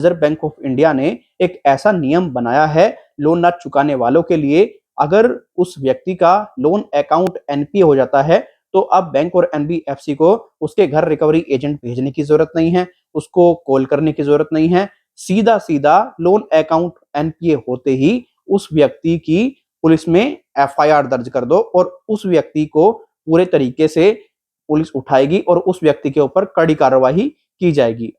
Reserve bank of India ने एक ऐसा नियम बनाया है लोन ना चुकाने वालों के लिए। अगर उस व्यक्ति का लोन अकाउंट एनपीए हो जाता है तो अब बैंक और एनबीएफसी को उसके घर रिकवरी एजेंट भेजने की जरूरत नहीं है, उसको कॉल करने की जरूरत नहीं है। सीधा सीधा लोन अकाउंट एनपीए होते ही उस व्यक्ति की पुलिस में एफआईआर दर्ज कर दो और उस व्यक्ति को पूरे तरीके से पुलिस उठाएगी और उस व्यक्ति के ऊपर कड़ी कार्रवाई की जाएगी।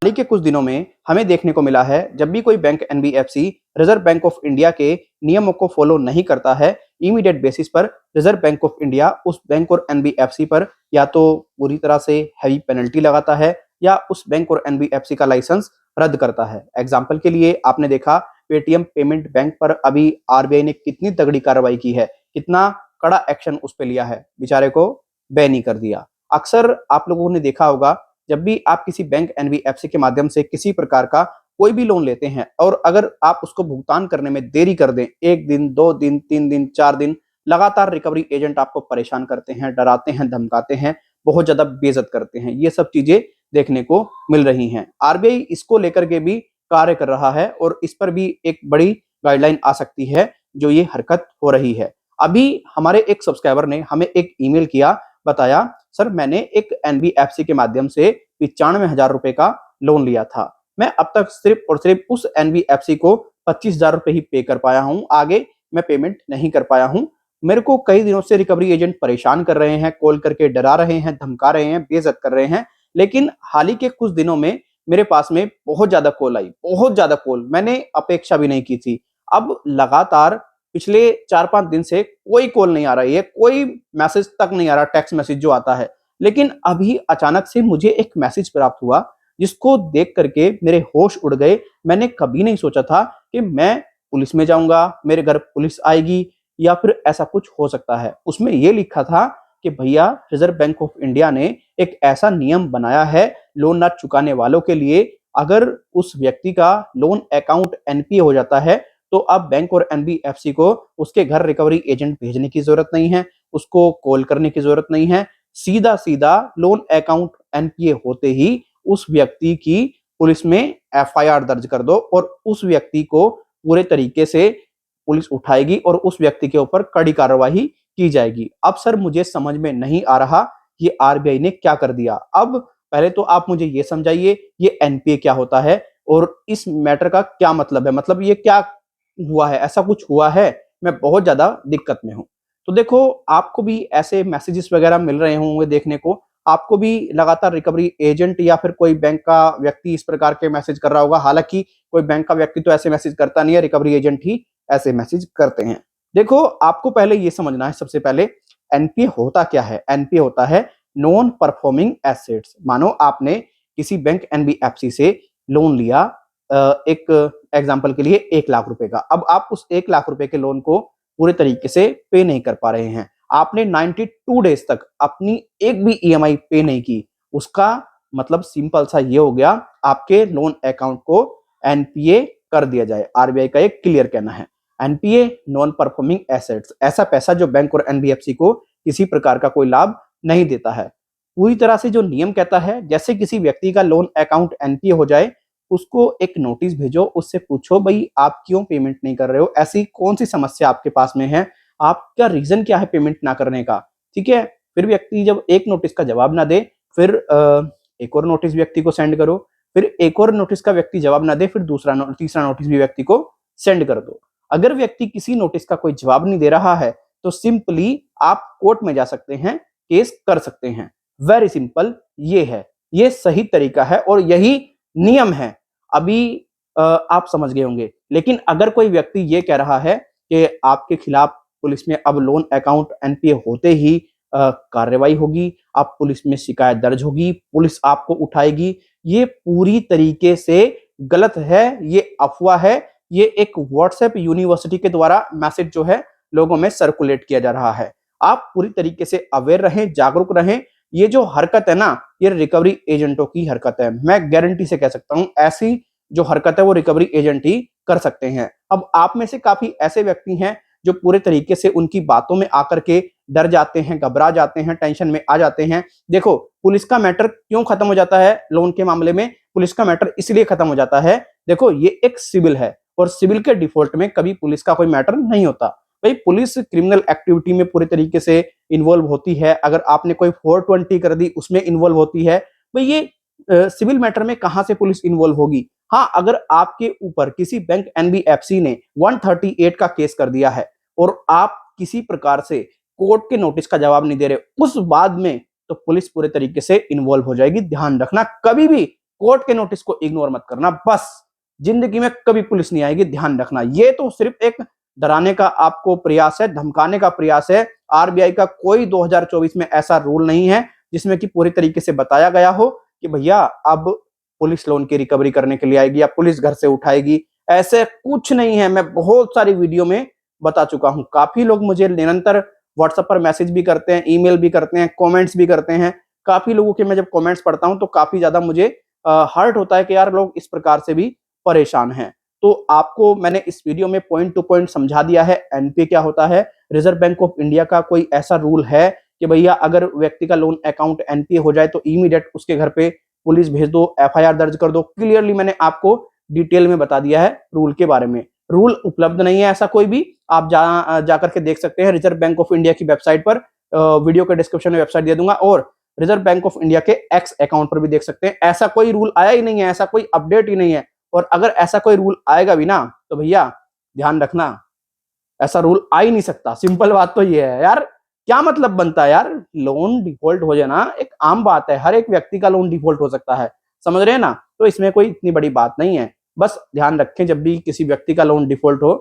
हाल ही के कुछ दिनों में हमें देखने को मिला है, जब भी कोई bank NBFC reserve bank of India के नियमों को फॉलो नहीं करता है, इमीडिएट बेसिस पर रिजर्व बैंक ऑफ इंडिया उस बैंक और एनबीएफसी पर या तो पूरी तरह से हैवी पेनल्टी लगाता है या उस बैंक और एनबीएफसी का लाइसेंस रद्द करता है। एग्जाम्पल के लिए आपने देखा पेटीएम पेमेंट बैंक पर अभी आरबीआई ने कितनी तगड़ी कार्रवाई की है, कितना कड़ा एक्शन उस पर लिया है, बेचारे को बैन ही कर दिया। अक्सर आप लोगों ने देखा होगा, जब भी आप किसी बैंक एनबीएफसी के माध्यम से किसी प्रकार का कोई भी लोन लेते हैं और अगर आप उसको भुगतान करने में देरी कर दें, 1 दिन 2 दिन 3 दिन 4 दिन, लगातार रिकवरी एजेंट आपको परेशान करते हैं, डराते हैं, धमकाते हैं, बहुत ज्यादा बेइज्जत करते हैं। ये सब चीजें देखने को मिल रही हैं। आरबीआई इसको लेकर के भी कार्य कर रहा है और इस पर भी एक बड़ी गाइडलाइन आ सकती है जो ये हरकत हो रही है। अभी हमारे एक सब्सक्राइबर ने हमें एक ईमेल किया, बताया सर मैंने एक एनबीएफसी के माध्यम से 95,000 रुपए का लोन लिया था, मैं अब तक सिर्फ और सिर्फ उस एनबीएफसी को 25,000 रुपए ही पे कर पाया हूं, आगे मैं पेमेंट नहीं कर पाया हूं। मेरे को कई दिनों से रिकवरी एजेंट परेशान कर रहे हैं, कॉल करके डरा रहे हैं, धमका रहे हैं, बेइज्जत कर रहे हैं। लेकिन हाल ही के कुछ दिनों में मेरे पास में बहुत ज्यादा कॉल आई, बहुत ज्यादा कॉल, मैंने अपेक्षा भी नहीं की थी। अब लगातार पिछले 4-5 दिन से कोई कॉल नहीं आ रही है, कोई मैसेज तक नहीं आ रहा, टेक्स्ट मैसेज जो आता है। लेकिन अभी अचानक से मुझे एक मैसेज प्राप्त हुआ जिसको देख करके मेरे होश उड़ गए। मैंने कभी नहीं सोचा था कि मैं पुलिस में जाऊंगा, मेरे घर पुलिस आएगी या फिर ऐसा कुछ हो सकता है। उसमें यह लिखा था कि भैया रिजर्व बैंक ऑफ इंडिया ने एक ऐसा नियम बनाया है लोन ना चुकाने वालों के लिए। अगर उस व्यक्ति का लोन अकाउंट एनपीए हो जाता है तो अब बैंक और एनबीएफसी को उसके घर रिकवरी एजेंट भेजने की जरूरत नहीं है, उसको कॉल करने की जरूरत नहीं है। सीधा सीधा लोन अकाउंट एनपीए होते ही उस व्यक्ति की पुलिस में एफआईआर दर्ज कर दो और उस व्यक्ति को पूरे तरीके से पुलिस उठाएगी और उस व्यक्ति के ऊपर कड़ी कार्रवाई की जाएगी। अब सर मुझे समझ में नहीं आ रहा ये आरबीआई ने क्या कर दिया। अब पहले तो आप मुझे ये समझाइए ये एनपीए क्या होता है और इस मैटर का क्या मतलब है, मतलब ये क्या हुआ है, ऐसा कुछ हुआ है, मैं बहुत ज्यादा दिक्कत में हूं। तो देखो, आपको भी ऐसे मैसेजेस वगैरह मिल रहे होंगे देखने को, आपको भी लगातार रिकवरी एजेंट या फिर कोई बैंक का व्यक्ति इस प्रकार के मैसेज कर रहा होगा। हालांकि कोई बैंक का व्यक्ति तो ऐसे मैसेज करता नहीं है, रिकवरी एजेंट ही ऐसे मैसेज करते हैं। देखो, आपको पहले ये समझना है, सबसे पहले एनपीए होता क्या है। एनपीए होता है नॉन परफॉर्मिंग एसेट्स। मानो आपने किसी बैंक एनबीएफसी से लोन लिया, एक एग्जांपल के लिए 1 लाख रुपए का। अब आप उस 1 लाख रुपए के लोन को पूरे तरीके से पे नहीं कर पा रहे हैं, आपने 92 डेज तक अपनी एक भी ईएमआई पे नहीं की, उसका मतलब सिंपल सा ये हो गया, आपके लोन अकाउंट को एनपीए कर दिया जाए। आरबीआई का एक क्लियर कहना है। एनपीए नॉन परफॉर्मिंग एसेट्स, ऐसा पैसा जो बैंक और एनबीएफसी को किसी प्रकार का कोई लाभ नहीं देता है। पूरी तरह से जो नियम कहता है, जैसे किसी व्यक्ति का लोन अकाउंट एनपीए हो जाए, उसको एक नोटिस भेजो, उससे पूछो भाई आप क्यों पेमेंट नहीं कर रहे हो, ऐसी कौन सी समस्या आपके पास में है, आपका रीजन क्या है पेमेंट ना करने का। ठीक है, फिर व्यक्ति जब एक नोटिस का जवाब ना दे, फिर एक और नोटिस व्यक्ति को सेंड करो, फिर एक और नोटिस का व्यक्ति जवाब ना दे, फिर तीसरा नोटिस भी व्यक्ति को सेंड कर दो। अगर व्यक्ति किसी नोटिस का कोई जवाब नहीं दे रहा है तो सिंपली आप कोर्ट में जा सकते हैं, केस कर सकते हैं। वेरी सिंपल ये है, ये सही तरीका है और यही नियम है। अभी आप समझ गए होंगे। लेकिन अगर कोई व्यक्ति ये कह रहा है कि आपके खिलाफ पुलिस में अब लोन अकाउंट एनपीए होते ही कार्रवाई होगी, आप पुलिस में शिकायत दर्ज होगी, पुलिस आपको उठाएगी, ये पूरी तरीके से गलत है, ये अफवाह है। ये एक व्हाट्सएप यूनिवर्सिटी के द्वारा मैसेज जो है लोगों में सर्कुलेट किया जा रहा है। आप पूरी तरीके से अवेयर रहें, जागरूक रहें। ये जो हरकत है ना, ये रिकवरी एजेंटों की हरकत है। मैं गारंटी से कह सकता हूं ऐसी जो हरकत है वो रिकवरी एजेंट ही कर सकते हैं। अब आप में से काफी ऐसे व्यक्ति हैं जो पूरे तरीके से उनकी बातों में आकर के डर जाते हैं, घबरा जाते हैं, टेंशन में आ जाते हैं। देखो, पुलिस का मैटर क्यों खत्म हो जाता है लोन के मामले में? पुलिस का मैटर इसलिए खत्म हो जाता है, देखो ये एक सिविल है और सिविल के डिफॉल्ट में कभी पुलिस का कोई मैटर नहीं होता। भाई पुलिस क्रिमिनल एक्टिविटी में पूरे तरीके से इन्वॉल्व होती है, अगर आपने कोई 420 कर दी उसमें इन्वॉल्व होती है। भाई ये सिविल मैटर में कहां से पुलिस इन्वॉल्व होगी? हाँ, अगर आपके ऊपर किसी बैंक एनबीएफसी ने 138 का केस कर दिया है और आप किसी प्रकार से कोर्ट के नोटिस का जवाब नहीं दे रहे उस बाद में, तो पुलिस पूरे तरीके से इन्वॉल्व हो जाएगी। ध्यान रखना, कभी भी कोर्ट के नोटिस को इग्नोर मत करना। बस जिंदगी में कभी पुलिस नहीं आएगी, ध्यान रखना। ये तो सिर्फ एक डराने का आपको प्रयास है, धमकाने का प्रयास है। आरबीआई का कोई 2024 में ऐसा रूल नहीं है जिसमें कि पूरी तरीके से बताया गया हो कि भैया अब पुलिस लोन की रिकवरी करने के लिए आएगी या पुलिस घर से उठाएगी। ऐसे कुछ नहीं है। मैं बहुत सारी वीडियो में बता चुका हूं। काफी लोग मुझे निरंतर व्हाट्सएप पर मैसेज भी करते हैं, ईमेल भी करते हैं, कमेंट्स भी करते हैं। काफी लोगों के मैं जब कमेंट्स पढ़ता हूं तो काफी ज्यादा मुझे हर्ट होता है कि यार लोग इस प्रकार से भी परेशान हैं। तो आपको मैंने इस वीडियो में पॉइंट टू पॉइंट समझा दिया है एनपीए क्या होता है। रिजर्व बैंक ऑफ इंडिया का कोई ऐसा रूल है कि भैया अगर व्यक्ति का लोन अकाउंट एनपीए हो जाए तो इमीडिएट उसके घर पे पुलिस भेज दो, एफआईआर दर्ज कर दो। क्लियरली मैंने आपको डिटेल में बता दिया है रूल के बारे में। रूल उपलब्ध नहीं है ऐसा कोई भी, आप जाकर के देख सकते हैं रिजर्व बैंक ऑफ इंडिया की वेबसाइट पर। वीडियो के डिस्क्रिप्शन में वेबसाइट दे दूंगा और रिजर्व बैंक ऑफ इंडिया के एक्स अकाउंट पर भी देख सकते हैं। ऐसा कोई रूल आया ही नहीं है, ऐसा कोई अपडेट ही नहीं है। और अगर ऐसा कोई रूल आएगा भी ना तो भैया ध्यान रखना, ऐसा रूल आ ही नहीं सकता। सिंपल बात तो ये है यार, क्या मतलब बनता है यार? लोन डिफॉल्ट हो जाना एक आम बात है, हर एक व्यक्ति का लोन डिफॉल्ट हो सकता है, समझ रहे हैं ना? तो इसमें कोई इतनी बड़ी बात नहीं है। बस ध्यान रखें जब भी किसी व्यक्ति का लोन डिफॉल्ट हो,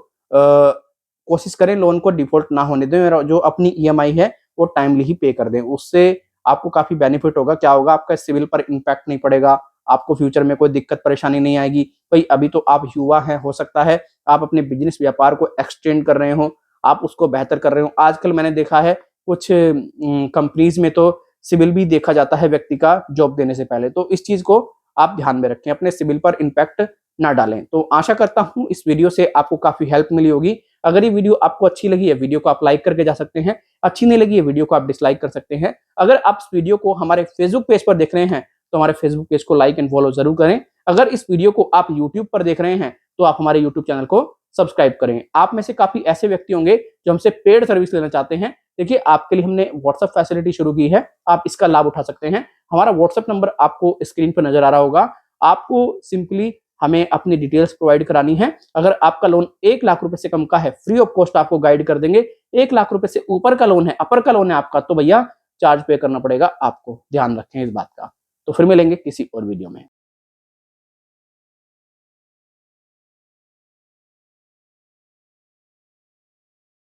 कोशिश करें लोन को डिफॉल्ट ना होने दें और जो अपनी ईएमआई है वो टाइमली ही पे कर दें। उससे आपको काफी बेनिफिट होगा। क्या होगा, आपका सिविल पर इंपैक्ट नहीं पड़ेगा, आपको फ्यूचर में कोई दिक्कत परेशानी नहीं आएगी। भाई अभी तो आप युवा हैं, हो सकता है आप अपने बिजनेस व्यापार को एक्सटेंड कर रहे हो, आप उसको बेहतर कर रहे हो। आजकल मैंने देखा है कुछ कंपनीज में तो सिविल भी देखा जाता है व्यक्ति का जॉब देने से पहले। तो इस चीज को आप ध्यान में रखें, अपने सिविल पर इंपैक्ट ना डालें। तो आशा करता हूं इस वीडियो से आपको काफी हेल्प मिली होगी। अगर ये वीडियो आपको अच्छी लगी है, वीडियो को आप लाइक करके जा सकते हैं। अच्छी नहीं लगी है, वीडियो को आप डिसलाइक कर सकते हैं। अगर आप इस वीडियो को हमारे फेसबुक पेज पर देख रहे हैं तो हमारे फेसबुक पेज को लाइक एंड फॉलो जरूर करें। अगर इस वीडियो को आप यूट्यूब पर देख रहे हैं तो आप हमारे यूट्यूब चैनल को सब्सक्राइब करें। आप में से काफी ऐसे व्यक्ति होंगे जो हमसे पेड सर्विस लेना चाहते हैं। देखिए, आपके लिए हमने व्हाट्सएप फैसिलिटी शुरू की है, आप इसका लाभ उठा सकते हैं। हमारा व्हाट्सएप नंबर आपको स्क्रीन पर नजर आ रहा होगा। आपको सिंपली हमें अपनी डिटेल्स प्रोवाइड करानी है। अगर आपका लोन 1 लाख रुपए से कम का है, फ्री ऑफ कॉस्ट आपको गाइड कर देंगे। 1 लाख रुपए से ऊपर का लोन है, अपर का लोन है आपका, तो भैया चार्ज पे करना पड़ेगा आपको। ध्यान रखें इस बात का। तो फिर मिलेंगे किसी और वीडियो में।